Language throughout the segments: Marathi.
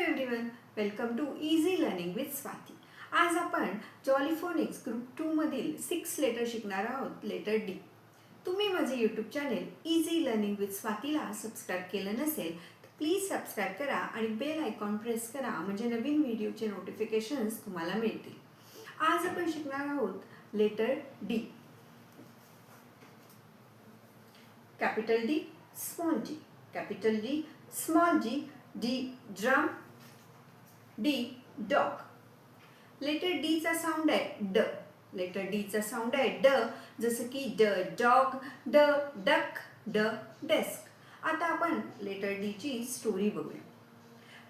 Everyone, welcome to easy learning with Swati. आज आपण जॉलीफोनिक्स ग्रुप 2 मधील 6 लेटर शिकणार आहोत. Letter D. तुम्ही माझे YouTube channel easy learning with स्वातीला सबस्क्राईब केलं नसेल तर प्लीज सबस्क्राईब करा आणि बेल आयकॉन प्रेस करा, म्हणजे नवीन व्हिडिओचे नोटिफिकेशन्स तुम्हाला मिळतील. आज आपण शिकणार आहोत letter D. Capital D, small G. Capital D, small G. D drum, D dog. Letter D चा साऊंड आहे ड. लेटर डी चा साऊंड आहे ड, जसं की ड डॉग, ड डक, ड डेस्क. आता आपण लेटर डी ची स्टोरी बघूया.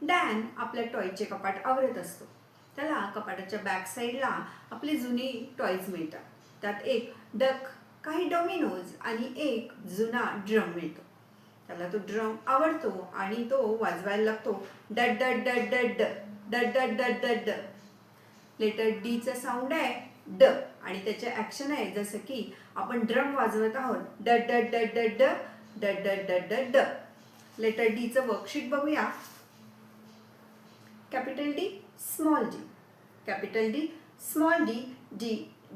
डॅन आपल्या टॉयचे कपाट आवरत असतो. त्याला कपाटाच्या बॅक साईडला आपले जुने टॉयज मिळतात. त्यात एक डक, काही डॉमिनोज आणि एक जुना ड्रम मिळतो. त्याला तो ड्रम आवडतो आणि तो वाजवायला लागतो डड डड डड डड डड डड डड डड. लेटर डी चा साऊंड आहे ड आणि त्याचे ॲक्शन आहे जसं की आपण ड्रम वाजवत आहोत डड डड डड डड डड डड डड डड ड. लेटर डी चं वर्कशीट बघूया. Capital D, small D. Capital D, small D. D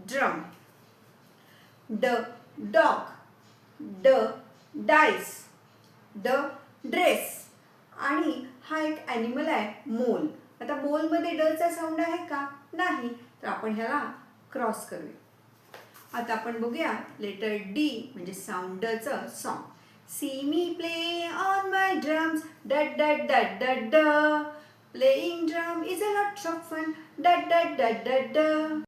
drum. ड डॉग, ड डाइस, ड ड्रेस. आणि हा एक ॲनिमल आहे मोल. आता मोलमध्ये ड चा साऊंड आहे का? नाही, तर आपण ह्याला क्रॉस करूया. आता आपण बघूया लेटर डी म्हणजे साऊंड ड चं song. See me play on my drums डड डड डड डड ड. Playing drum is a lot of fun डड डड डड डड ड.